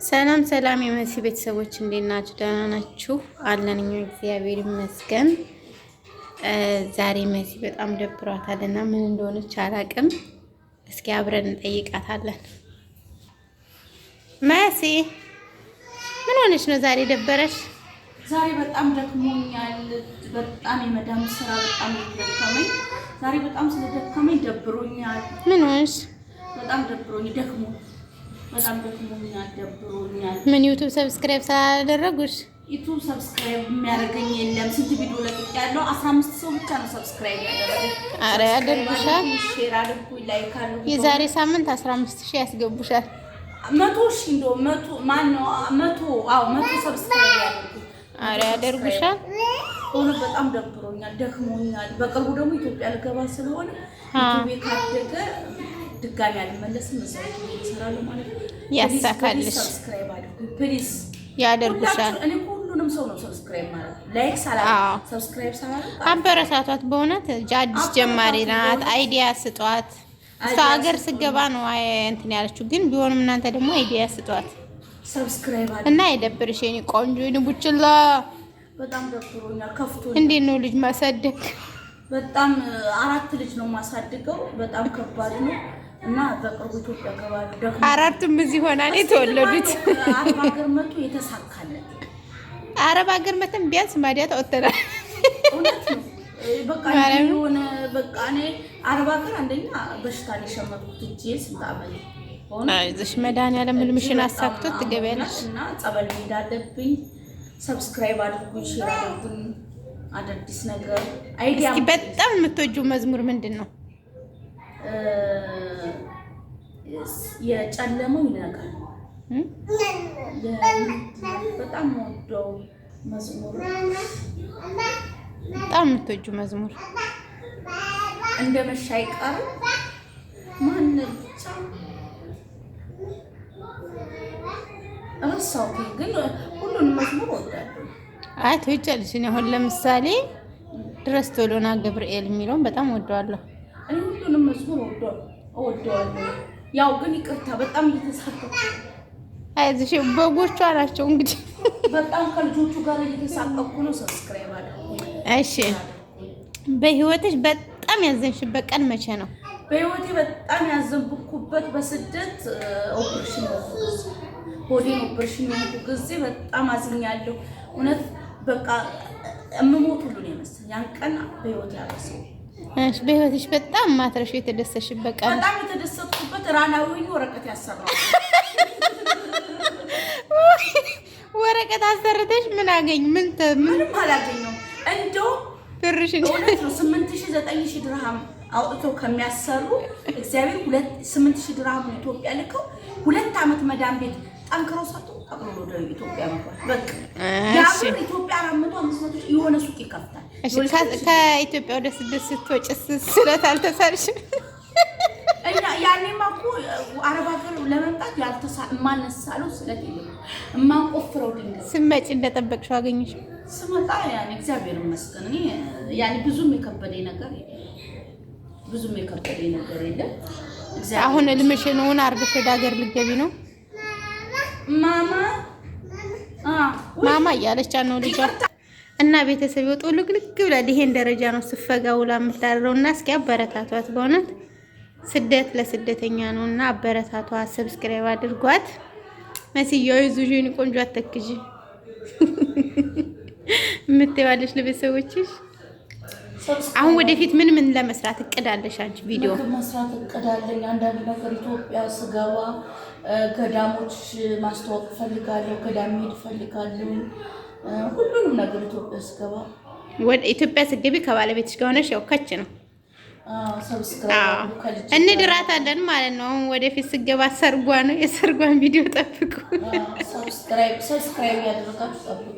ሰላም ሰላም የመሲ ቤተሰቦች እንዴት ናችሁ? ደህና ናችሁ? አለን እኛ እግዚአብሔር ይመስገን። ዛሬ መሲ በጣም ደብሯታልና ምን እንደሆነች አላውቅም። እስኪ አብረን እንጠይቃታለን። መሲ ምን ሆነች ነው ዛሬ ደበረሽ? ዛሬ በጣም ደክሞኛል። በጣም የመዳም ስራ በጣም ደከመኝ። ዛሬ በጣም ስለደከመኝ ደብሮኛል። ምን ሆነሽ? በጣም በጣም ደብሮኛል። ምን ዩቲዩብ ሰብስክራይብ ስላላደረጉሽ? ዩቲዩብ ሰብስክራይብ የሚያደርገኝ የለም። ስንት ቪዲዮ ለቅቄያለሁ። 15 ሰው ብቻ ነው ሰብስክራይብ ያደረገኝ። አረ ያደርጉሻል። ሼር አድርጉኝ፣ ላይክ አድርጉኝ። የዛሬ ሳምንት 15000 ያስገቡሻል። 100,000 እንደው 100 ሰብስክራይብ ያደርጉኝ። አረ ያደርጉሻል። ሆነ በጣም ደብሮኛል፣ ደክሞኛል። በቅርቡ ደግሞ ኢትዮጵያ ልገባ ስለሆነ ዩቲዩብ ካደገ ድጋሚ አልመለስም። መሰረት ይሰራሉ ማለት ነው። ያሳካልሽ። ሰብስክራይብ አድርጉ ፕሊዝ። ያደርጉሻል። እኔ ሁሉንም ሰው ነው ሰብስክራይብ ማለት ላይክ ሳላ ሰብስክራይብ ሳላ አበረታቷት። በእውነት አዲስ ጀማሪ ናት። አይዲያ ስጧት። እሷ ሀገር ስገባ ነው እንትን ያለችው፣ ግን ቢሆንም እናንተ ደግሞ አይዲያ ስጧት። ሰብስክራይብ እና የደብርሽ የኔ ቆንጆ የኔ ቡችላ። በጣም ደብሮኛል፣ ከፍቶኛል። እንዴት ነው ልጅ ማሳደግ? በጣም 4 ልጅ ነው ማሳድገው። በጣም ከባድ ነው። እና በቅርቡ ኢትዮጵያ ገባለሁ። ደግሞ 4ቱም እዚህ ሆናል የተወለዱት። አረብ ሀገር መጡ የተሳካለት። አረብ ሀገር መተን ቢያንስ ማዲያ ተወተናል። እውነት ነው። በቃ የሆነ በቃ እኔ አረብ ሀገር አንደኛ በሽታ ላይ ሸመትኩት እጄ ስንት ዓመት ሆነ። አይዞሽ መድኃኒዓለም ህልምሽን አሳክቶት ትገቢያለሽ። እና ጸበል መሄድ አለብኝ። ሰብስክራይብ አድርጉኝ፣ ሼር አድርጉኝ። አዳዲስ ነገር አይዲያ። እስኪ በጣም የምትወጂው መዝሙር ምንድን ነው? የጨለመው ይነጋል። በጣም ወደው መዝሙር። በጣም የምትወጂው መዝሙር እንደ መሻ አይቀርም። ማን ብቻ ረሳሁት፣ ግን ሁሉንም መዝሙር ወዳለሁ። አይ ትወጃለሽ። እኔ አሁን ለምሳሌ ድረስ ቶሎና ገብርኤል የሚለውን በጣም ወደዋለሁ። እኔ ሁሉንም መዝሙር ወደዋለሁ። ያው ግን ይቅርታ በጣም እየተሳቀቁ። አይዞሽ በጎቿ ናቸው እንግዲህ። በጣም ከልጆቹ ጋር እየተሳቀቁ ነው። ሰብስክራይብ አድርጉ። እሺ በህይወትሽ በጣም ያዘንሽበት ቀን መቼ ነው? በህይወቴ በጣም ያዘንብኩበት በስደት ኦፕሬሽን ሆዴን ኦፕሬሽን የሆንኩ ጊዜ በጣም አዝኛለሁ። እውነት በቃ እምሞት ሁሉ ነው የመሰለኝ ያን ቀን በህይወቴ ያረሰው። እሺ በህይወትሽ በጣም ማትረሽ የተደሰሽበት ቀን? በጣም የተደሰትኩበት ራናዊ ወረቀት ያሰራው። ወረቀት አሰርተሽ ምን አገኝ? ምንም አላገኘሁም። እንደው ብርሽን እውነት ነው 8,000 9,000 ድርሃም አውጥተው ከሚያሰሩ እግዚአብሔር 8,000 ድርሃም ኢትዮጵያ ልከው 2 ዓመት መዳም ቤት ጠንክረው ሰጡ። አቅሎ ወደ ኢትዮጵያ መጥቷል። በቃ ያው ኢትዮጵያ 400 የሆነ ሱቅ ይከፍታል። እሺ ከኢትዮጵያ ወደ ስደት ስትወጪ ስለት አልተሳልሽም? ያኔማ እኮ አረብ ሀገር ለመምጣት የማነሳለው ስለት የለም። የማንቆፍረው ድንጋይ ስመጪ እንደጠበቅሽው አገኘሽ? ስመጣ ያኔ እግዚአብሔር ይመስገን እኔ ያኔ ብዙም የከበደኝ ነገር የለም። አሁን እልምሽን ሆነ አርገሽ ወደ ሀገር ልትገቢ ነው? ማማ እያለች ነው ልጇ። እና ቤተሰብ ይወጡ ልግልግ ብላ ይሄን ደረጃ ነው ስፈጋ ውላ የምታደርገው። እና እስኪ አበረታቷት። በእውነት ስደት ለስደተኛ ነው እና አበረታቷት። ሰብስክራይብ አድርጓት። መስያው ይዙጂን ቆንጆ አተክጂ ምትባለሽ ለቤተሰቦችሽ። አሁን ወደፊት ምን ለመስራት እቅዳለሽ አንቺ? ቪዲዮ መስራት እቅዳለኝ። አንዳንድ ነገር ኢትዮጵያ ስገባ ገዳሞች ማስተዋወቅ ፈልጋለሁ። ገዳም ሄድ ፈልጋለሁ። ሁሉንም ነገር ኢትዮጵያ ስገባ ወደ ኢትዮጵያ ስገቢ ከባለቤትሽ ጋር ሆነሽ ያው ከች ነው ሰብስክራይብ እንድራታለን ማለት ነው። ወደፊት ስገባ ሰርጓ ነው። የሰርጓን ቪዲዮ ጠብቁ። ሰብስክራይብ ያደረጋችሁ ጠብቁ።